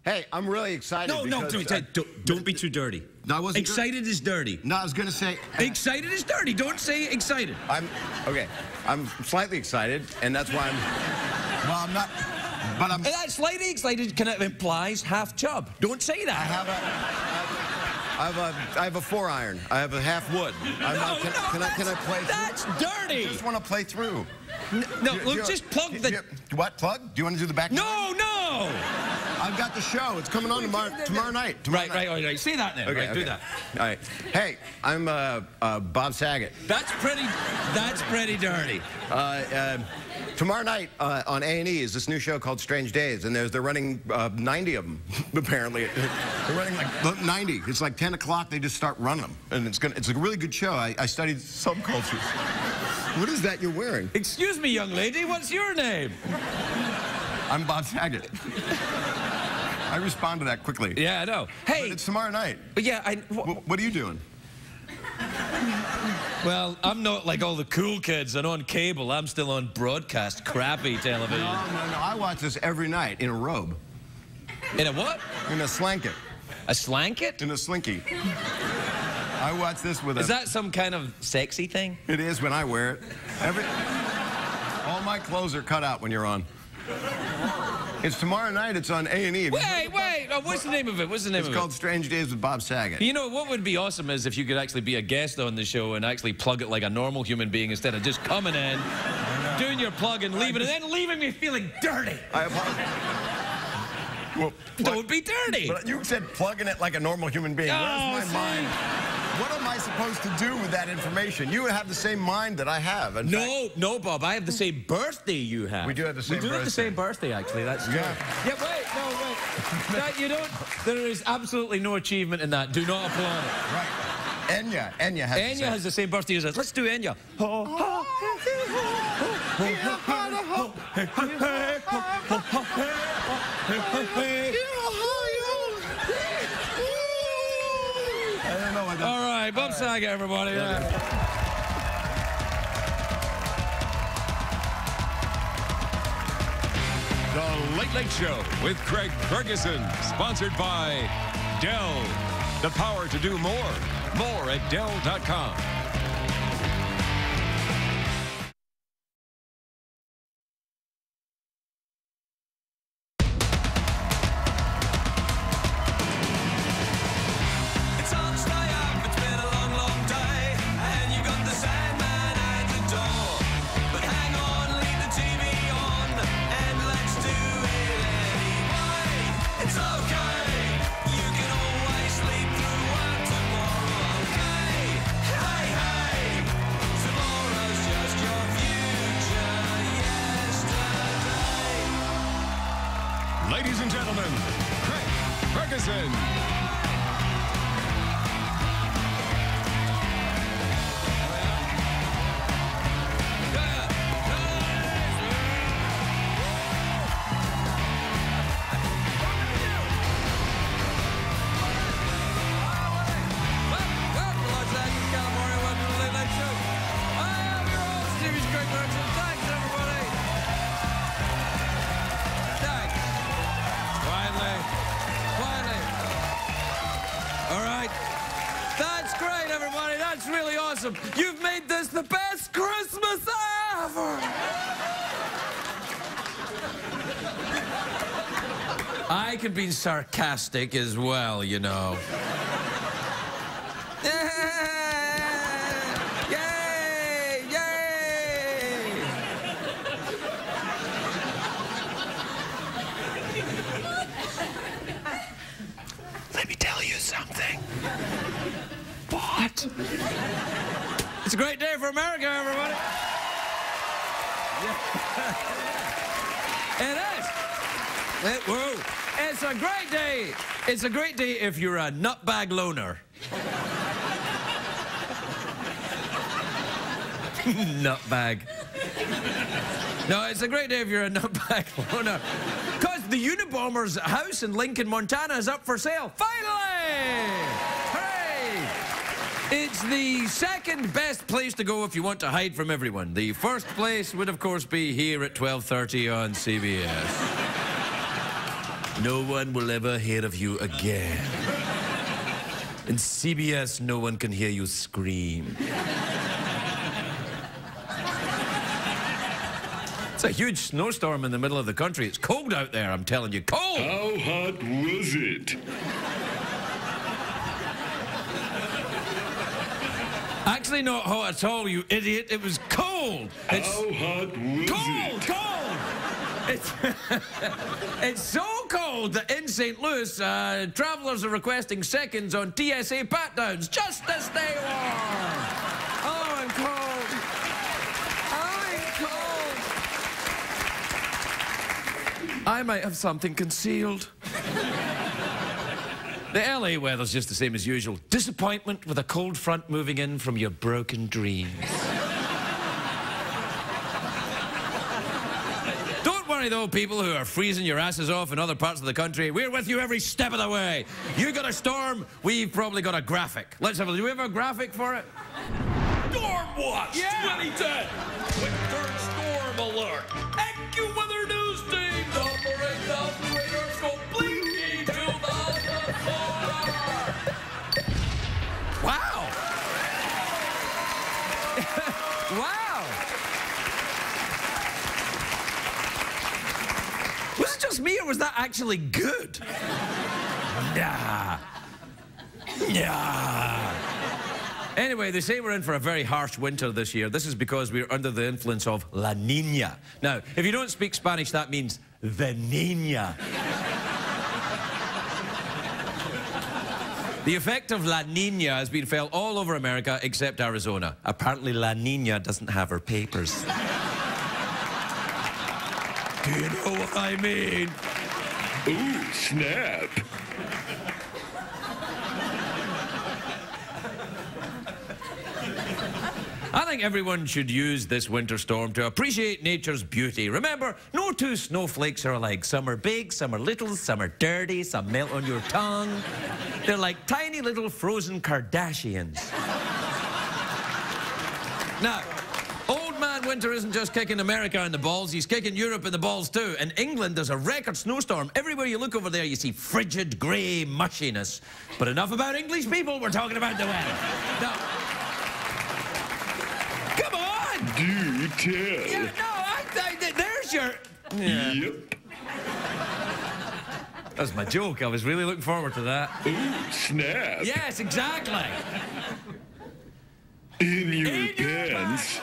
Hey, I'm really excited. No, don't be too dirty. No, I wasn't. Excited is dirty. No, I was going to say. Excited is dirty. Don't say excited. Okay. I'm slightly excited, and that's why I'm. Well, I'm not. But I'm. That slightly excited kind of implies half chub. Don't say that. I have a 4-iron. I have a half wood. Can I play? That's dirty. I just want to play through. Look, just plug the. What plug? Do you want to do the back? No. I've got the show. It's coming on tomorrow night. Right. Say that then. Okay, do that. All right. Hey, I'm Bob Saget. That's pretty dirty. Tomorrow night on A&E is this new show called Strange Days, and they're running 90 of them, apparently. They're running like 90. It's like 10 o'clock, they just start running them. And it's a really good show. I studied subcultures. What is that you're wearing? Excuse me, young lady, what's your name? I'm Bob Saget. I respond to that quickly. Yeah, I know. Hey. But it's tomorrow night. Yeah, what are you doing? Well, I'm not like all the cool kids and on cable. I'm still on broadcast, crappy television. No. I watch this every night in a robe. In a what? In a slanket. A slanket? In a slinky. I watch this with a... Is that some kind of sexy thing? It is when I wear it. All my clothes are cut out when you're on. It's tomorrow night. It's on A&E. Wait. Oh, what's the name of it? It's called Strange Days with Bob Saget. You know, what would be awesome is if you could actually be a guest on the show and actually plug it like a normal human being instead of just coming in, doing your plug and leaving, and then leaving me feeling dirty. I apologize. Well, don't be dirty. But you said plugging it like a normal human being. Where's my mind? What am I supposed to do with that information? You have the same mind that I have. No, Bob. I have the same birthday you have. We do have the same birthday. We do have the same birthday, actually. That's true. Yeah, wait. That, you don't. There is absolutely no achievement in that. Do not applaud it. Right. Enya has the same birthday as us. Let's do Enya. All right, Bob Saget, everybody. The Late Late Show with Craig Ferguson, sponsored by Dell. The power to do more. More at Dell.com. Ladies and gentlemen, Craig Ferguson. That's really awesome. You've made this the best Christmas ever. I can be sarcastic as well, you know. Yay! Yay! Let me tell you something. What? It's a great day for America, everybody. It is. Whoa. It's a great day. It's a great day if you're a nutbag loner. Nutbag. No, it's a great day if you're a nutbag loner. Because the Unabomber's house in Lincoln, Montana is up for sale. Finally! It's the second best place to go if you want to hide from everyone. The first place would, of course, be here at 12:30 on CBS. no one will ever hear of you again. In CBS, no one can hear you scream. It's a huge snowstorm in the middle of the country. It's cold out there, I'm telling you. Cold! How hot was it? Actually, not hot at all, you idiot. It was cold. It's How hot was cold, it? cold. It's so cold that in St. Louis, travelers are requesting seconds on TSA pat-downs just to stay warm. Oh, I'm cold. I'm cold. I might have something concealed. The LA weather's just the same as usual. Disappointment with a cold front moving in from your broken dreams. Don't worry though, people who are freezing your asses off in other parts of the country. We're with you every step of the way. You got a storm, we've probably got a graphic. Let's have a, do we have a graphic for it? Storm Watch 2010! Winter Storm Alert! AccuWeather News Team! Operate the radars completely to the Wow! Wow! Was it just me, or was that actually good? Nah. Nah. Anyway, they say we're in for a very harsh winter this year. This is because we're under the influence of La Niña. Now, if you don't speak Spanish, that means the Niña. The effect of La Niña has been felt all over America except Arizona. Apparently, La Niña doesn't have her papers. Do you know what I mean? Ooh, snap. I think everyone should use this winter storm to appreciate nature's beauty. Remember, no two snowflakes are alike. Some are big, some are little, some are dirty, some melt on your tongue. They're like tiny little frozen Kardashians. Now, old man winter isn't just kicking America in the balls, he's kicking Europe in the balls too. In England, there's a record snowstorm. Everywhere you look over there, you see frigid, grey mushiness. But enough about English people, we're talking about the weather. Now, come on! Do tell. Yeah, no, there's your... Yeah. Yep. That's my joke. I was really looking forward to that. Ooh, snap. Yes, exactly. In your pants.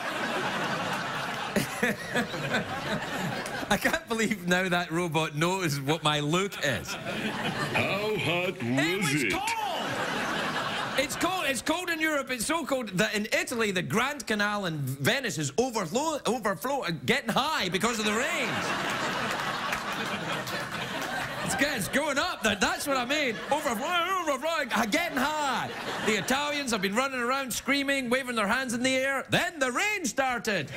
I can't believe now that robot knows what my look is. How hot was it? Cold. It's cold. It's cold in Europe. It's so cold that in Italy, the Grand Canal in Venice is overflowing, getting high because of the rains. It's going up. That's what I mean. Overflowing, getting high. The Italians have been running around screaming, waving their hands in the air. Then the rain started.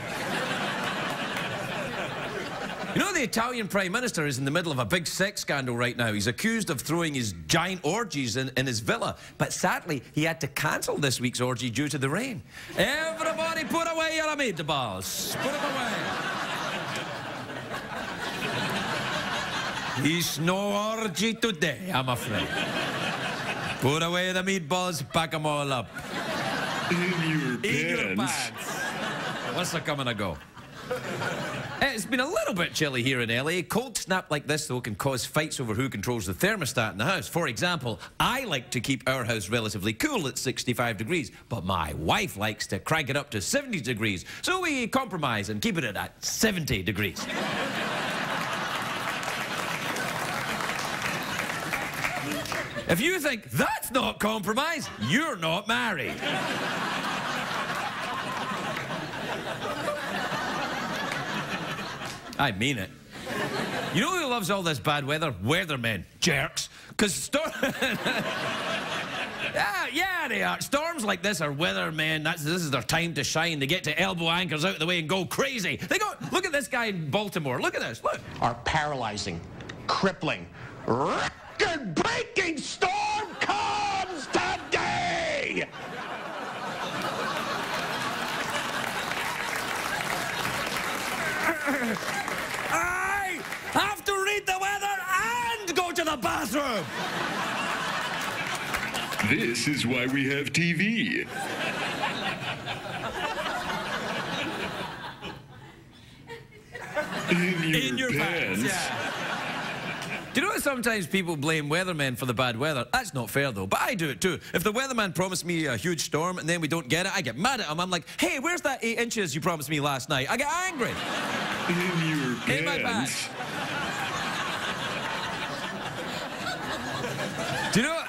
You know, the Italian Prime Minister is in the middle of a big sex scandal right now. He's accused of throwing his giant orgies in his villa. But sadly, he had to cancel this week's orgy due to the rain. Everybody put away your meatballs. Put them away. It's no orgy today, I'm afraid. Put away the meatballs, pack them all up. In your pants. What's a come and a go? It's been a little bit chilly here in LA. Cold snap like this, though, can cause fights over who controls the thermostat in the house. For example, I like to keep our house relatively cool at 65 degrees, but my wife likes to crank it up to 70 degrees. So we compromise and keep it at 70 degrees. If you think that's not compromise, you're not married. I mean it. You know who loves all this bad weather? Weathermen. Jerks. Because yeah, they are. Storms like this are weathermen. This is their time to shine. They get to elbow anchors out of the way and go crazy. They go, look at this guy in Baltimore. Look at this, look. Our paralyzing, crippling, record-breaking storm comes today! I have to read the weather and go to the bathroom! This is why we have TV. In your pants. Yeah. Do you know that sometimes people blame weathermen for the bad weather? That's not fair, though, but I do it, too. If the weatherman promised me a huge storm and then we don't get it, I get mad at him. I'm like, hey, where's that 8 inches you promised me last night? I get angry. In your pants. In my pants. Do you know what?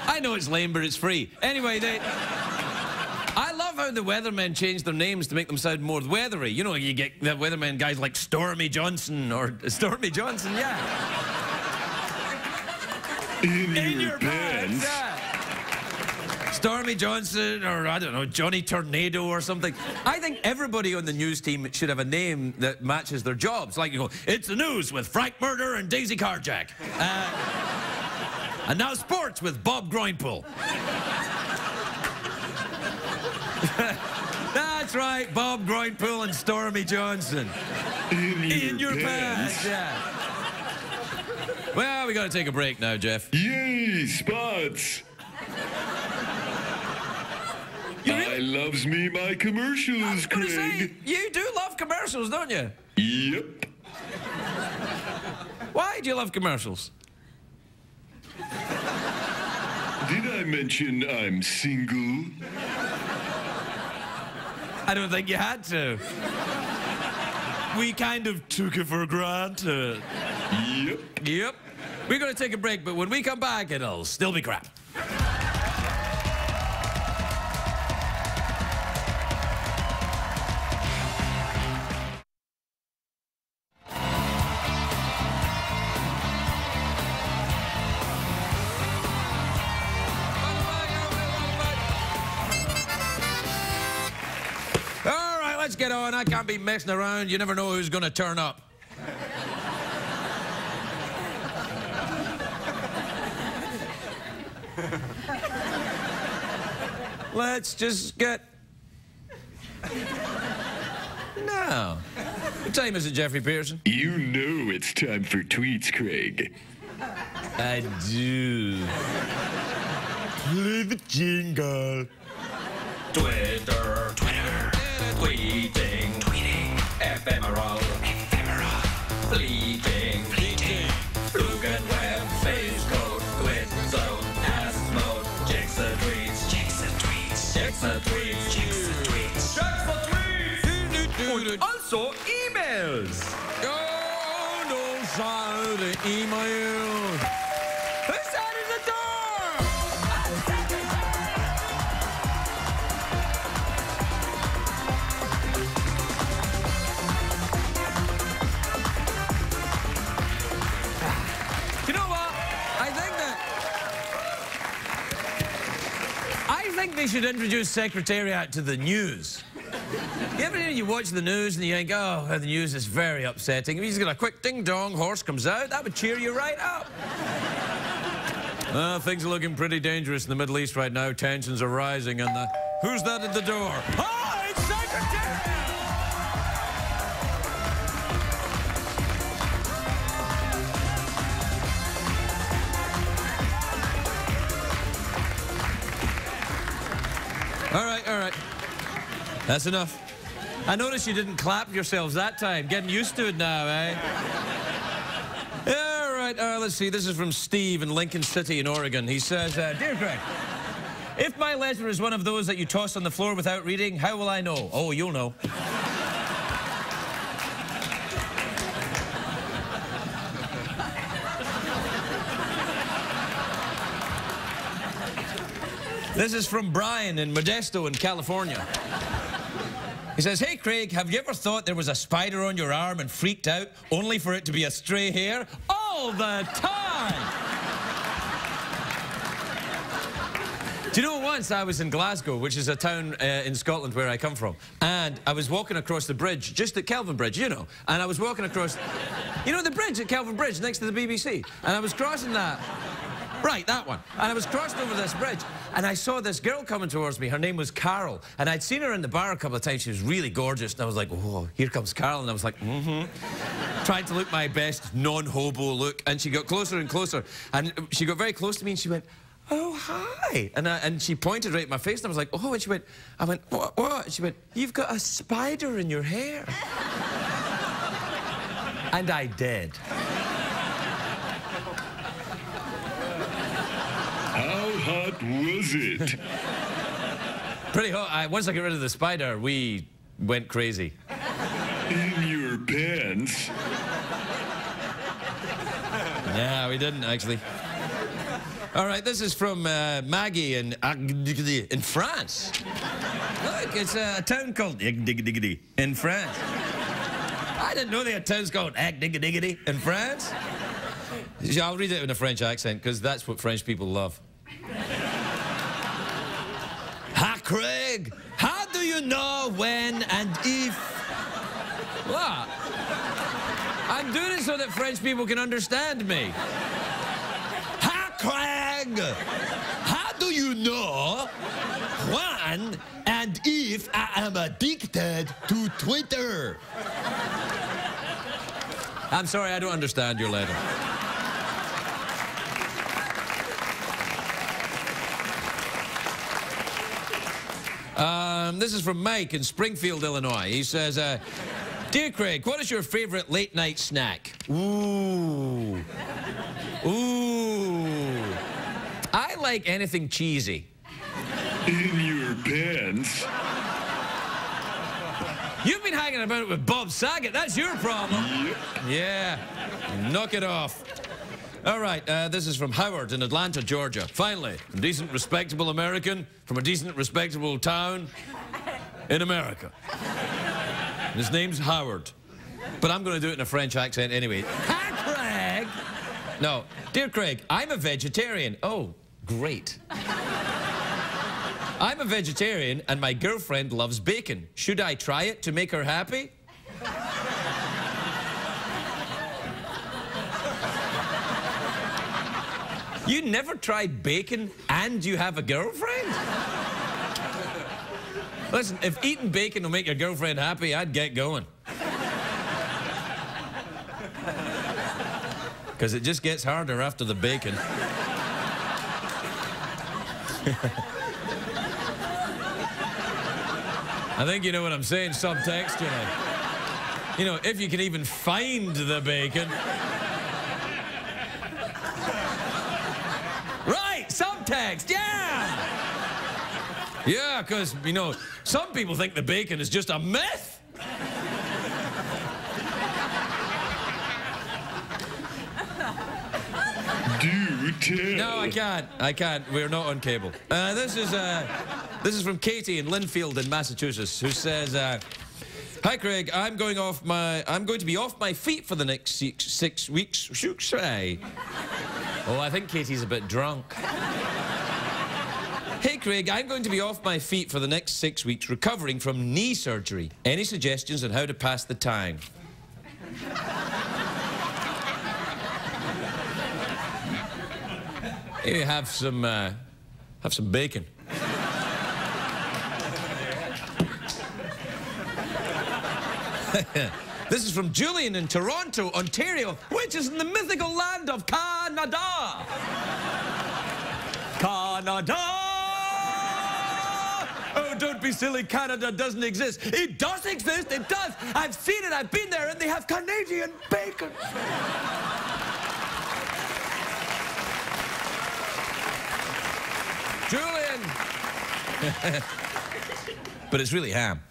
I know it's lame, but it's free. Anyway, I love how the weathermen change their names to make them sound more weathery. You know, you get the weathermen guys like Stormy Johnson or Stormy Johnson, yeah. In your pants. Yeah. Stormy Johnson or, I don't know, Johnny Tornado or something. I think everybody on the news team should have a name that matches their jobs. Like you go, it's the news with Frank Murder and Daisy Carjack. And now sports with Bob Groinpool. That's right, Bob Groinpool and Stormy Johnson. In your pants. Yeah. Well, we got to take a break now, Jeff. Yay, spots. I loves me my commercials, Craig. Say, you do love commercials, don't you? Yep. Why do you love commercials? Did I mention I'm single? I don't think you had to. We kind of took it for granted. Yep. Yep. We're going to take a break, but when we come back, it'll still be crap. Let's get on. I can't be messing around. You never know who's going to turn up. Let's just get... Now. What time is it, Jeffrey Pearson? You know it's time for tweets, Craig. I do. Play the jingle. Twitter. Tweeting, ephemeral, fleeting, Flugan web, face code, twit zone, ass mode, checks the tweets, also emails. Oh, no, shout the email. Who's out of the door? I think they should introduce Secretariat to the news. You ever you watch the news and you think, oh, the news is very upsetting. If you just get a quick ding-dong, horse comes out, that would cheer you right up. Things are looking pretty dangerous in the Middle East right now. Tensions are rising and the... Who's that at the door? Oh, it's Secretariat! All right. That's enough. I noticed you didn't clap yourselves that time. Getting used to it now, eh? All right, let's see. This is from Steve in Lincoln City in Oregon. He says, Dear Craig, if my letter is one of those that you toss on the floor without reading, how will I know? Oh, you'll know. This is from Brian in Modesto in California. He says, hey, Craig, have you ever thought there was a spider on your arm and freaked out only for it to be a stray hair? All the time! Do you know, once I was in Glasgow, which is a town in Scotland where I come from, and I was walking across the bridge, just at Kelvin Bridge, you know, and I was walking across, you know, the bridge at Kelvin Bridge next to the BBC, and I was crossing that, right, that one, and I was crossing over this bridge, And I saw this girl coming towards me. Her name was Carol. And I'd seen her in the bar a couple of times. She was really gorgeous. And I was like, oh, here comes Carol. And I was like, trying to look my best non-hobo look. And she got closer and closer. And she got very close to me and she went, oh, hi. And she pointed right at my face and I was like, oh, and she went, I went, what? And she went, you've got a spider in your hair. And I did. How hot was it? Pretty hot. Once I got rid of the spider, we went crazy. In your pants? Yeah, we didn't, actually. All right, this is from Maggie in France. Look, it's a town called Agdiggity in France. I didn't know they had towns called Agdiggity in France. I'll read it in a French accent, because that's what French people love. Hi, Craig. How do you know when and if... What? I'm doing it so that French people can understand me. Hi, Craig. How do you know when and if I am addicted to Twitter? I'm sorry, I don't understand your letter. This is from Mike in Springfield, Illinois. He says, Dear Craig, what is your favorite late-night snack? Ooh. Ooh. I like anything cheesy. In your pants? You've been hanging about it with Bob Saget. That's your problem. Yep. Yeah. Knock it off. All right, this is from Howard in Atlanta, Georgia. Finally, a decent, respectable American from a decent, respectable town in America. His name's Howard. But I'm going to do it in a French accent anyway. Hi, Craig! No. Dear Craig, I'm a vegetarian. Oh, great. I'm a vegetarian and my girlfriend loves bacon. Should I try it to make her happy? You never tried bacon and you have a girlfriend? Listen, if eating bacon will make your girlfriend happy, I'd get going. Because it just gets harder after the bacon. I think you know what I'm saying, subtext, you know. You know, if you can even find the bacon. Right, subtext, yeah! Yeah, because, you know, some people think the bacon is just a myth. Do tell. No, I can't. I can't. We're not on cable. This is from Katie in Linfield in Massachusetts, who says, Hi, Craig. I'm going to be off my feet for the next six weeks. Oh, I think Katie's a bit drunk. Hey, Craig, I'm going to be off my feet for the next 6 weeks recovering from knee surgery. Any suggestions on how to pass the time? Maybe have some bacon. This is from Julian in Toronto, Ontario, which is in the mythical land of Canada. Canada! Oh, don't be silly. Canada doesn't exist. It does exist. It does. I've seen it. I've been there, and they have Canadian bacon. Julian! But it's really ham.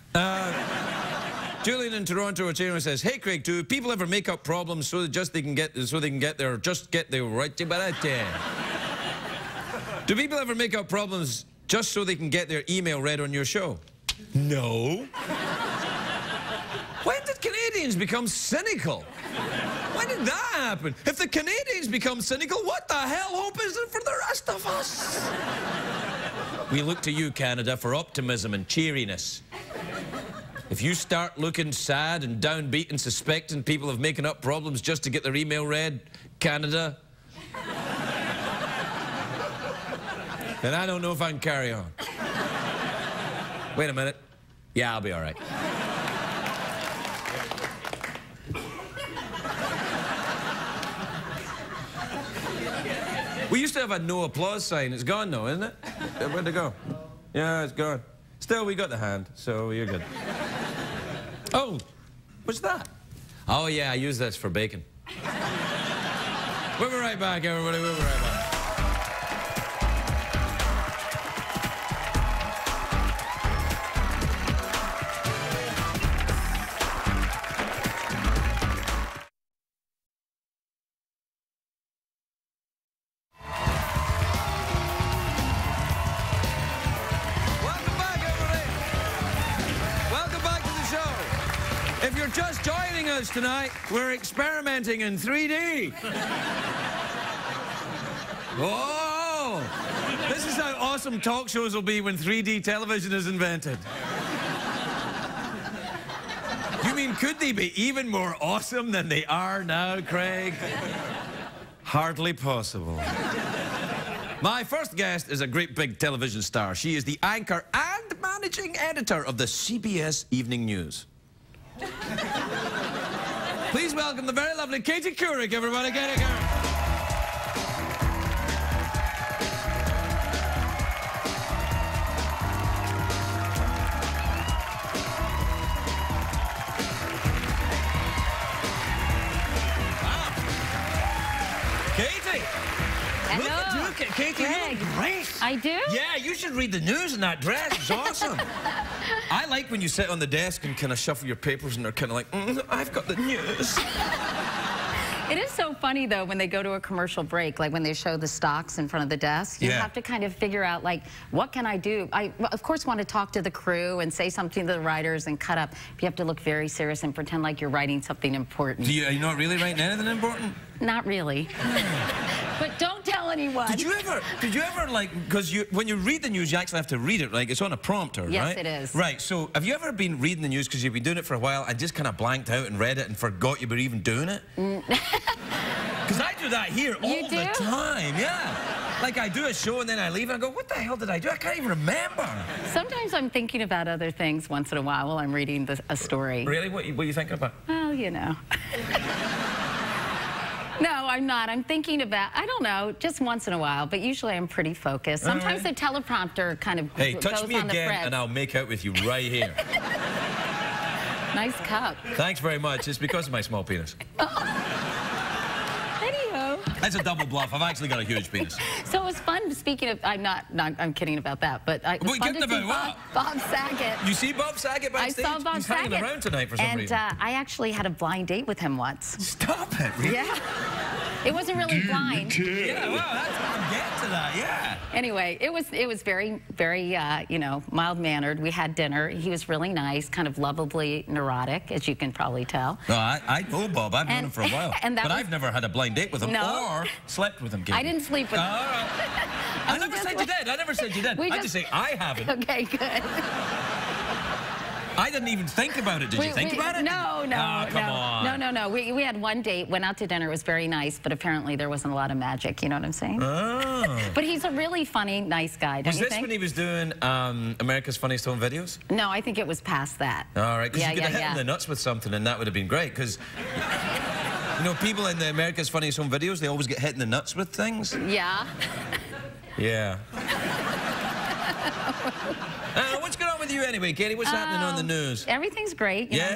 Julian in Toronto, Ontario says, Hey, Craig, do people ever make up problems so that they can get their right to Do people ever make up problems just so they can get their email read on your show? No. When did Canadians become cynical? When did that happen? If the Canadians become cynical, what the hell hope is there for the rest of us? We look to you, Canada, for optimism and cheeriness. If you start looking sad and downbeat and suspecting people of making up problems just to get their email read, Canada, then I don't know if I can carry on. Wait a minute. Yeah, I'll be all right. We used to have a no applause sign. It's gone now, isn't it? Where'd it go? Yeah, it's gone. Still, we got the hand, so you're good. Oh, what's that? Oh, yeah, I use this for bacon. We'll be right back, everybody. We'll be right back. If you're just joining us tonight, we're experimenting in 3D. Oh! This is how awesome talk shows will be when 3D television is invented. You mean, could they be even more awesome than they are now, Craig? Hardly possible. My first guest is a great big television star. She is the anchor and managing editor of the CBS Evening News. Please welcome the very lovely Katie Couric, everybody. Get it, girl. Wow. Katie. Hello. Look at you, Katie. You look great. I do? Yeah, you should read the news in that dress. It's awesome. I like when you sit on the desk and kind of shuffle your papers and they're kind of like, I've got the news. It is so funny, though, when they go to a commercial break, like when they show the stocks in front of the desk, you have to kind of figure out, like, what can I do? I, of course, want to talk to the crew and say something to the writers and cut up. But you have to look very serious and pretend like you're writing something important. Are you not really writing anything important? Not really. But don't tell anyone. Did you ever like, because when you read the news, you actually have to read it, right? It's on a prompter, right? Yes, it is. Right, so have you ever been reading the news because you've been doing it for a while and just kind of blanked out and read it and forgot you were even doing it? Because I do that here all the time, yeah. Like I do a show and then I leave and I go, what the hell did I do? I can't even remember. Sometimes I'm thinking about other things once in a while while I'm reading a story. Really? What are you thinking about? Well, you know. No, I'm not. I'm thinking about, I don't know, just once in a while, but usually I'm pretty focused. Sometimes the teleprompter kind of goes on the fritz. Hey, touch me again and I'll make out with you right here. Nice cup. Thanks very much. It's because of my small penis. Anyhow. That's a double bluff. I've actually got a huge penis. So it was fun, speaking of, I'm kidding about that, but it was fun to see Bob Saget. You see Bob Saget backstage? I saw Bob Saget. He's hanging around tonight for some reason. And I actually had a blind date with him once. Stop it, really? Yeah. It wasn't really blind. Yeah, well, I'll get to that, yeah. Anyway, it was very, very, you know, mild-mannered. We had dinner. He was really nice, kind of lovably neurotic, as you can probably tell. No, I know Bob. I've known him for a while. But I've never had a blind date with him or slept with him, Katie. I didn't sleep with him. All right. I never said you did. I never said you did. I just say I haven't. Okay, good. I didn't even think about it. Did you think about it? No. Oh, come on. No. We had one date, went out to dinner. It was very nice, but apparently there wasn't a lot of magic. You know what I'm saying? Oh. But he's a really funny, nice guy, don't you think? Was this when he was doing America's Funniest Home Videos? No, I think it was past that. All right, because you could have hit in the nuts with something and that would have been great, because... You know, people in the America's Funniest Home Videos, they always get hit in the nuts with things. Yeah. Yeah. What's going on with you anyway, Katie? What's happening on the news? Everything's great. You know,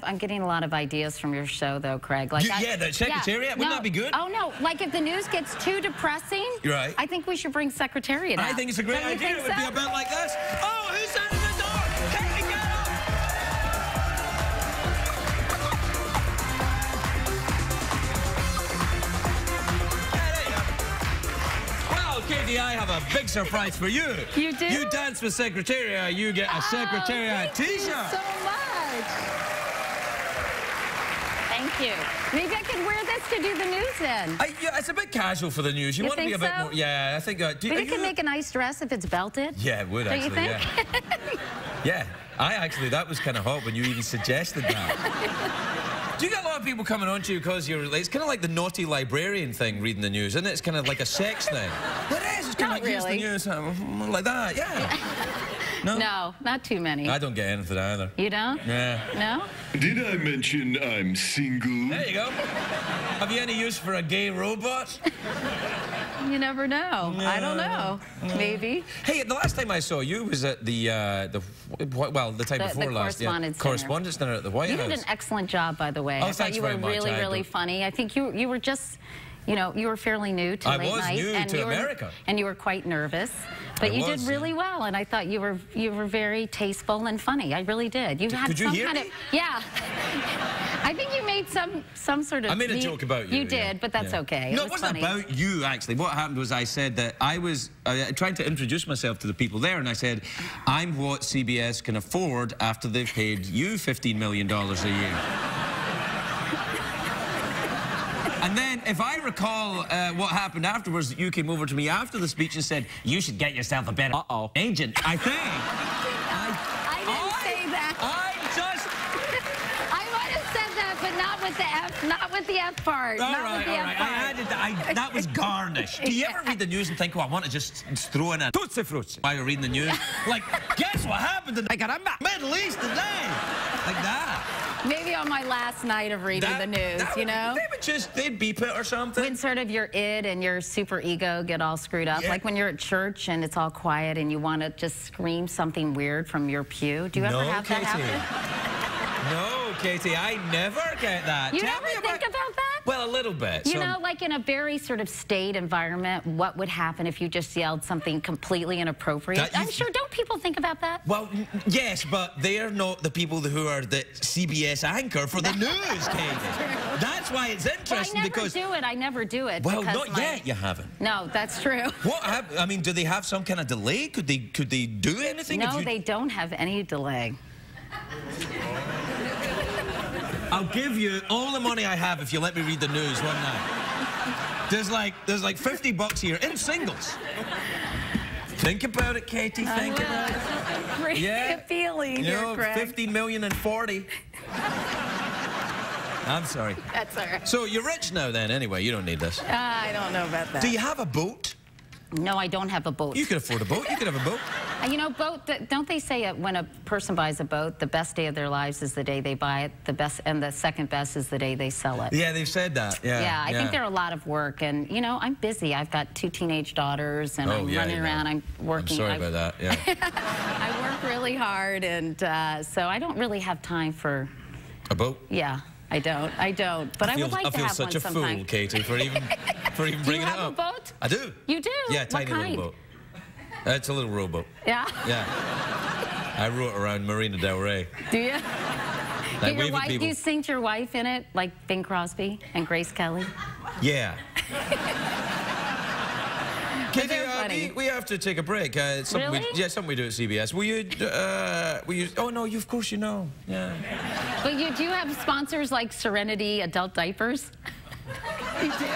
I'm getting a lot of ideas from your show, though, Craig. Like, the Secretariat. Wouldn't that be good? Oh no! Like if the news gets too depressing, right? I think we should bring Secretariat out. I think it's a great idea. It would be a bit like this. Oh, who's out of the door? Katie, get up! Katie, I have a big surprise for you. You do? You dance with Secretariat, you get a Secretariat t-shirt. Thank you so much. Thank you. Maybe I could wear this to do the news then. Yeah, it's a bit casual for the news. You want to be a bit more... Yeah, I think... But you can make a nice dress if it's belted. Yeah, it would, actually, Don't you think? Yeah. Yeah, that was kind of hot when you even suggested that. Do you get a lot of people coming on to you because you're... It's kind of like the naughty librarian thing, reading the news, isn't it? It's kind of like a sex thing. It is. It's kind of like, here's the news, like that, yeah. No? No, not too many. I don't get anything either. You don't? Yeah. No? Did I mention I'm single? There you go. Have you any use for a gay robot? You never know. No. I don't know. Maybe. Hey, the last time I saw you was at the time before last. Correspondence dinner at the White House. You did an excellent job, by the way. Oh, I thought you were really funny. I think you were just... You know, you were fairly new to late night. I was new to America. And you were quite nervous. But you did really well, and I thought you were very tasteful and funny. I really did. You had some kind of... Yeah. I think you made some sort of... I made a joke about you. You did, but that's okay. No, it wasn't about you, actually. What happened was I said that I was trying to introduce myself to the people there, and I said, I'm what CBS can afford after they've paid you $15 million a year. And then, if I recall what happened afterwards, you came over to me after the speech and said, you should get yourself a better agent, I think. I didn't say that. I might have said that, but not with the F part. All right. That was garnish. Do you ever read the news and think, oh, I want to just throw in a Tootsie Fruits while you're reading the news? Like, guess what happened today? Middle East today. Like that. Maybe on my last night of reading the news, you know? They'd beep it or something. When sort of your id and your super ego get all screwed up. Yeah. Like when you're at church and it's all quiet and you want to just scream something weird from your pew. Do you ever have that happen? No, Katie, I never get that. You never think about that? Well, a little bit. You know, like in a very sort of staid environment, what would happen if you just yelled something completely inappropriate? I'm sure, don't people think about that? Well, yes, but they're not the people who are the CBS anchor for the news, Katie. That's why it's interesting, because... I never do it. Well, not yet, you haven't. No, that's true. I mean, do they have some kind of delay? Could they do anything? No, they don't have any delay. I'll give you all the money I have if you let me read the news one night. There's like $50 here in singles. Think about it, Katie. Think about it. Great feeling here, Greg. 15 million and 40. I'm sorry. That's all right. So you're rich now then, anyway. You don't need this. I don't know about that. Do you have a boat? No, I don't have a boat. You could afford a boat. You could have a boat. You know, don't they say when a person buys a boat, the best day of their lives is the day they buy it, and the second best is the day they sell it? Yeah, they've said that. Yeah, I think they're a lot of work, and, you know, I'm busy. I've got 2 teenage daughters, and I'm running around. I'm working. I'm sorry about that, yeah. I work really hard, and so I don't really have time for... A boat? Yeah. I don't. But I would like to have one sometime. I feel such a fool, Katie, for even bringing it up. Do you have a boat? I do. You do? Yeah, tiny little boat. It's a little rowboat. Yeah? Yeah. I row it around Marina Del Rey. Do you? Do you sing to your wife in it, like Bing Crosby and Grace Kelly? Yeah. Katie, we have to take a break. Something really? Something we do at CBS. Will you? Oh no, of course you know. Yeah. But do you have sponsors like Serenity adult diapers? You do.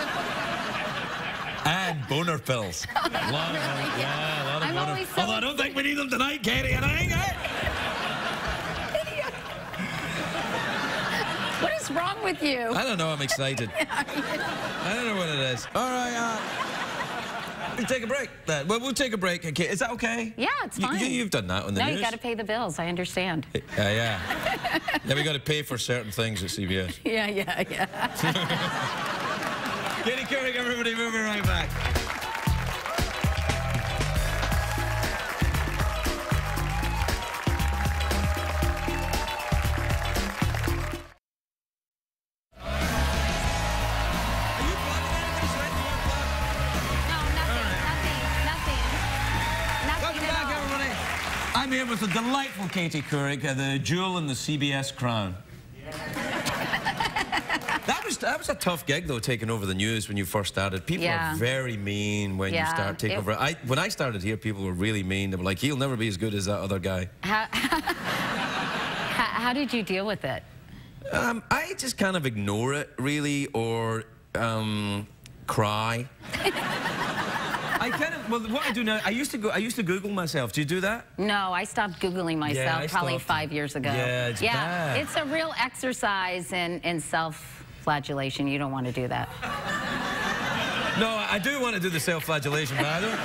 And boner pills. A lot of them. Yeah, a lot of boner. Although I don't think we need them tonight, Katie. And What is wrong with you? I don't know. I'm excited. I don't know what it is. All right. We'll take a break then. Well, we'll take a break. Okay. Is that okay? Yeah, it's fine. You've done that on the news. No, you got to pay the bills. I understand. Yeah. Yeah, we got to pay for certain things at CBS. Yeah. Katie Couric, everybody, we'll be right back. I'm here with the delightful Katie Couric, the jewel in the CBS crown. That was a tough gig, though, taking over the news when you first started. People are very mean when you start taking over. When I started here, people were really mean. They were like, he'll never be as good as that other guy. How did you deal with it? I just kind of ignore it, really, or cry. I kind of, well, what I do now, I used to Google myself. Do you do that? No, I stopped Googling myself probably 5 years ago. Yeah, it's bad. It's a real exercise in self-flagellation. You don't want to do that. No, I do want to do the self-flagellation, but I don't.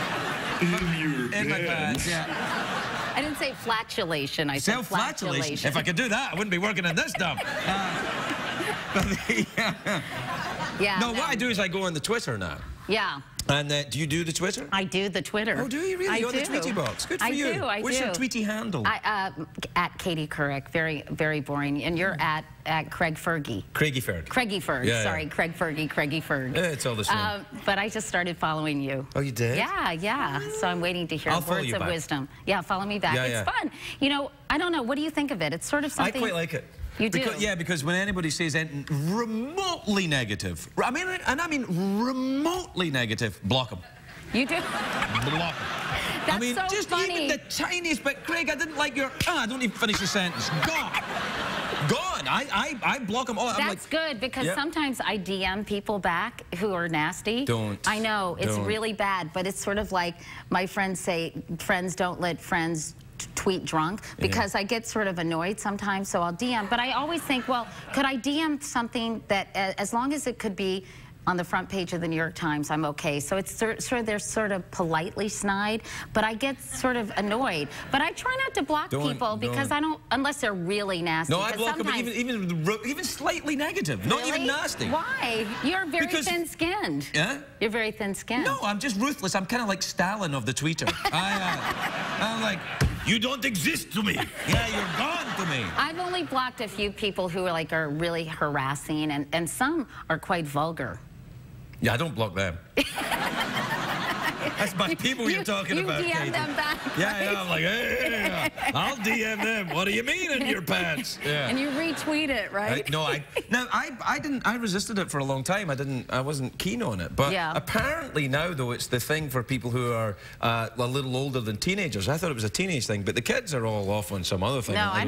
In my pants, yeah. I didn't say flatulation. I said self-flagellation. If I could do that, I wouldn't be working in this dump. Yeah. No, what I do is I go on the Twitter now. Yeah. And do you do the Twitter? I do the Twitter. Oh, do you really? You're on the Tweety box. Good for you. I do. What's your Tweety handle? At Katie Couric. Very, very boring. And you're at Craig Fergie. Craigie Ferg. Craigie Ferg. Yeah, sorry, Craig Fergie, Craigie Ferg. Yeah, it's all the same. But I just started following you. Oh, you did? Yeah, yeah. So I'm waiting to hear words of wisdom. Yeah, follow me back. Yeah, it's fun. You know, I don't know. What do you think of it? It's sort of something. I quite like it. You do? Yeah, because when anybody says anything remotely negative, I mean remotely negative, block them. You do? Block them. That's so just funny. even the tiniest bit. Craig, I didn't like your... I don't even finish the sentence. Gone. Gone. I block them all. That's good, because sometimes I DM people back who are nasty. Don't. I know, it's really bad, but it's sort of like my friends say, friends don't let friends tweet drunk, because I get sort of annoyed sometimes, so I'll DM. But I always think, well, could I DM something that, as long as it could be on the front page of the New York Times, I'm okay. So it's they're sort of politely snide, but I get sort of annoyed. But I try not to block people because I don't, unless they're really nasty. No, I block them, even slightly negative, not even nasty. Why? You're very thin-skinned. Yeah? You're very thin-skinned. No, I'm just ruthless. I'm kind of like Stalin of the tweeter. I'm like, you don't exist to me. Yeah, you're gone to me. I've only blocked a few people who are really harassing, and some are quite vulgar. Yeah, I don't block them. That's my people you're talking about, You DM Katie. them back. Yeah, I'm like, hey, I'll DM them. What do you mean in your pants? Yeah. And you retweet it, right? I resisted it for a long time. I wasn't keen on it. But apparently now, though, it's the thing for people who are a little older than teenagers. I thought it was a teenage thing, but the kids are all off on some other thing. No, I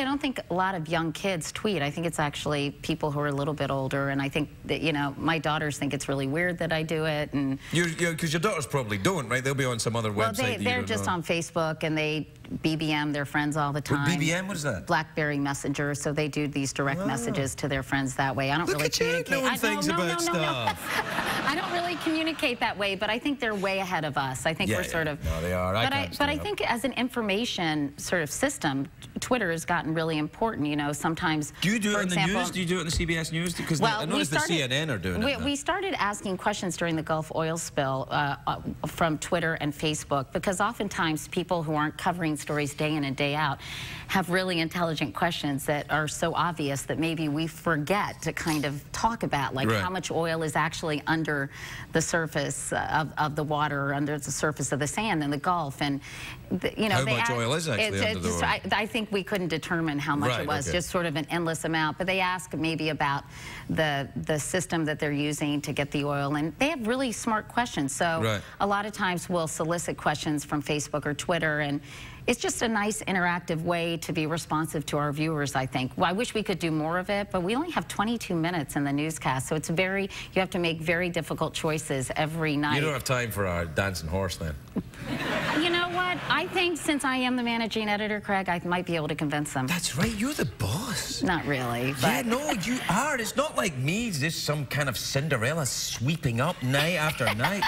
don't think a lot of young kids tweet. I think it's actually people who are a little bit older, and I think that, you know, my daughters think it's really weird that I do it. And because your daughters probably don't, right? They'll be on some other website. They're just on Facebook, and they BBM their friends all the time. BBM? What is that? BlackBerry Messenger. So they do these direct messages to their friends that way. I don't really communicate. Knowing things about stuff. I don't really communicate that way, but I think they're way ahead of us. I think we're sort of. No, they are. But I think as an information sort of system, Twitter has gotten really important. You know, sometimes. Do you do it in the news? Do you do it in the CBS News? Because I noticed the CNN are doing it. We started asking questions during the Gulf oil spill from Twitter and Facebook, because oftentimes people who aren't covering stories day in and day out have really intelligent questions that are so obvious that maybe we forget to kind of talk about, like how much oil is actually under the surface of the water, under the surface of the sand in the Gulf, and you know, how much oil is actually under the oil? I think we couldn't determine how much it was, just sort of an endless amount. But they ask maybe about the system that they're using to get the oil, and they have really smart questions. So a lot of times we'll solicit questions from Facebook or Twitter, and it's just a nice interactive way to be responsive to our viewers, I think. Well, I wish we could do more of it, but we only have 22 minutes in the newscast, so it's you have to make very difficult choices every night. You don't have time for our dancing horse then? You know what? I think since I am the managing editor, Craig, I might be able to convince them. That's right, you're the boss. Not really, but... Yeah, no, you are. It's not like me, just some kind of Cinderella sweeping up night after night.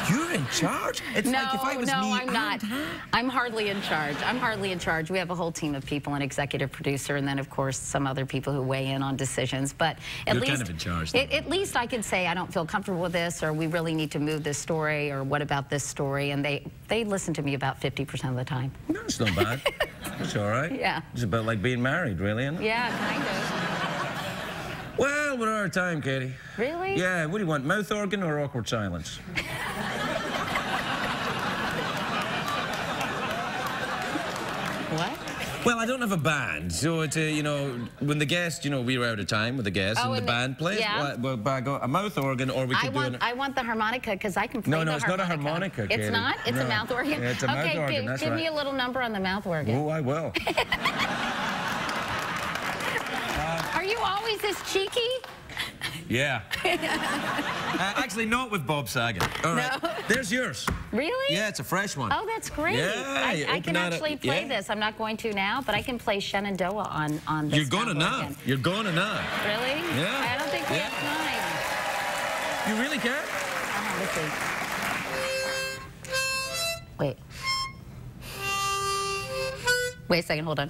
You're in charge? It's like if I was me, I'm not. I'm hardly in charge. I'm hardly in charge. We have a whole team of people, an executive producer, and then, of course, some other people who weigh in on decisions. But at least, kind of in charge, at least I can say I don't feel comfortable with this, or we really need to move this story, or what about this story? And they listen to me about 50% of the time. No, it's not bad. It's all right. Yeah. It's about like being married, really, isn't it? Yeah, kind of. Well, we're out of time, Katie. Really? Yeah, what do you want, mouth organ or awkward silence? What? Well, I don't have a band, so it's you know, when the guest, you know, we were out of time with the guest, and the band plays. Yeah. Well, I got a mouth organ, or we could do I want the harmonica, because I can play the harmonica. No, it's not a harmonica, Katie. It's not? It's a mouth organ? Yeah, it's a mouth organ, that's give me a little number on the mouth organ. Oh, I will. Are you always this cheeky? Yeah. Actually, not with Bob Saget. All right. No. There's yours. Really? Yeah, it's a fresh one. Oh, that's great. Yeah, I can actually play this. I'm not going to now, but I can play Shenandoah on this. You're going to now. Again. You're going to now. Really? Yeah. I don't think we have time. You really care? Let's see. Wait. Wait a second, hold on.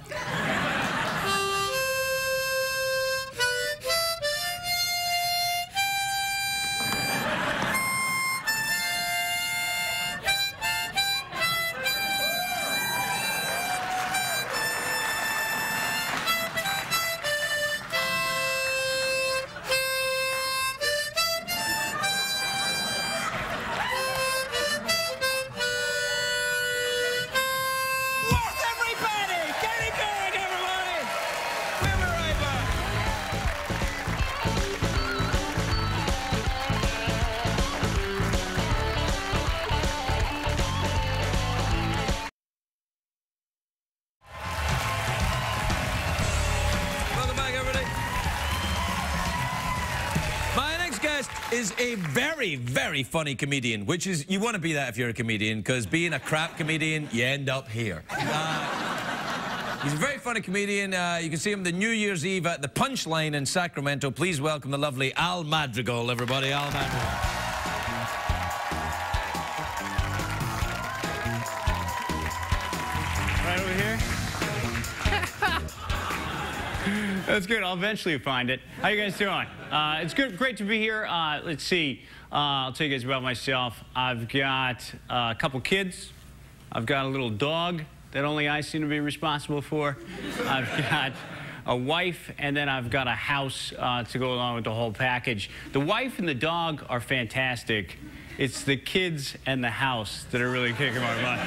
Is a very, very funny comedian, which is, you want to be that if you're a comedian, because being a crap comedian, you end up here. He's a very funny comedian. You can see him the New Year's Eve at the Punchline in Sacramento. Please welcome the lovely Al Madrigal, everybody. Al Madrigal. Right over here. That's good. I'll eventually find it. How you guys doing? It's good, great to be here. Let's see. I'll tell you guys about myself. I've got a couple kids. I've got a little dog that only I seem to be responsible for. I've got a wife, and then I've got a house to go along with the whole package. The wife and the dog are fantastic. It's the kids and the house that are really kicking my butt.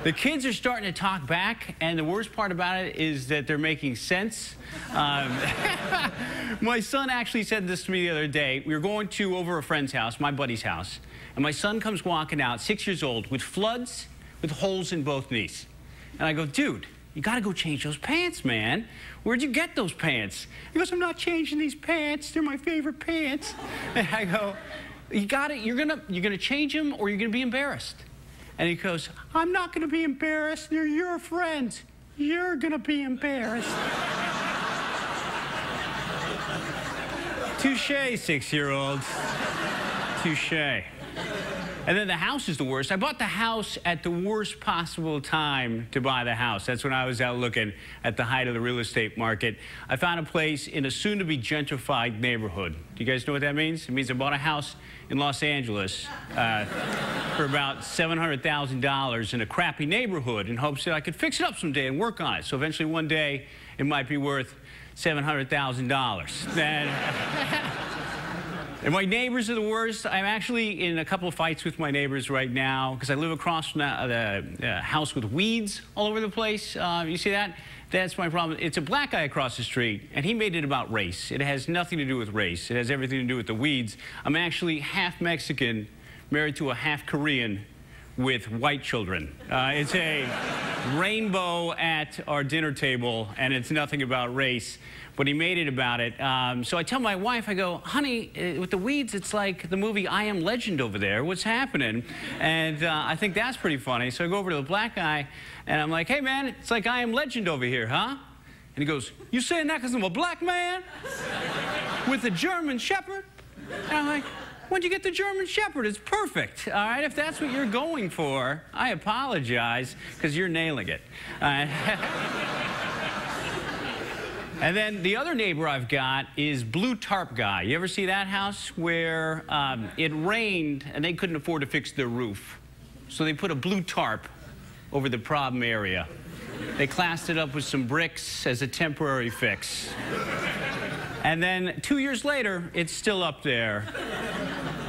The kids are starting to talk back, and the worst part about it is that they're making sense. My son actually said this to me the other day. We were going to over a friend's house, my buddy's house, and my son comes walking out, 6 years old, with floods, with holes in both knees. And I go, dude, you gotta go change those pants, man. Where'd you get those pants? He goes, I'm not changing these pants. They're my favorite pants. And I go, you got it. You're gonna change them, or you're gonna be embarrassed. And he goes, I'm not gonna be embarrassed. They're your friends. You're gonna be embarrassed. Touche, 6-year-olds. Touche. And then the house is the worst. I bought the house at the worst possible time to buy the house. That's when I was out looking at the height of the real estate market. I found a place in a soon-to-be gentrified neighborhood. Do you guys know what that means? It means I bought a house in Los Angeles for about $700,000 in a crappy neighborhood in hopes that I could fix it up someday and work on it. So eventually one day it might be worth $700,000. And my neighbors are the worst. I'm actually in a couple of fights with my neighbors right now because I live across from the house with weeds all over the place. You see that? That's my problem. It's a black guy across the street, and he made it about race. It has nothing to do with race. It has everything to do with the weeds. I'm actually half Mexican, married to a half Korean with white children. It's a rainbow at our dinner table, and it's nothing about race. But he made it about it. So I tell my wife, I go, honey, with the weeds, it's like the movie I Am Legend over there. What's happening? And I think that's pretty funny. So I go over to the black guy, and I'm like, hey, man, it's like I Am Legend over here, huh? And he goes, you saying that because I'm a black man with a German Shepherd? And I'm like, when'd you get the German Shepherd? It's perfect, all right? If that's what you're going for, I apologize, because you're nailing it. And then the other neighbor I've got is Blue Tarp Guy. You ever see that house where it rained and they couldn't afford to fix their roof? So they put a blue tarp over the problem area. They classed it up with some bricks as a temporary fix. And then 2 years later, it's still up there.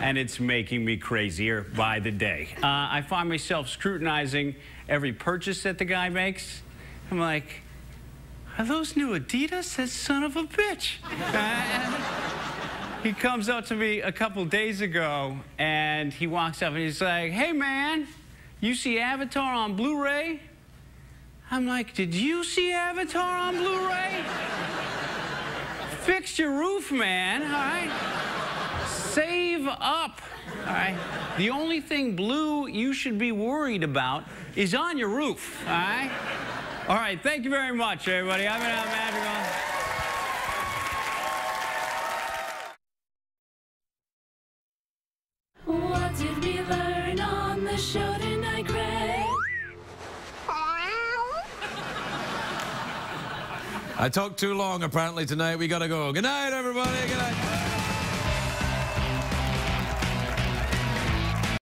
And it's making me crazier by the day. I find myself scrutinizing every purchase that the guy makes. I'm like, are those new Adidas? That son of a bitch. He comes up to me a couple days ago, and he walks up and he's like, hey, man, you see Avatar on Blu-ray? I'm like, did you see Avatar on Blu-ray? Fix your roof, man, all right? Save up, all right? The only thing blue you should be worried about is on your roof, all right? All right, thank you very much, everybody. I've been out Madrigal. What did we learn on the show tonight, Greg? I talked too long, apparently, tonight. We gotta go. Good night, everybody. Good night.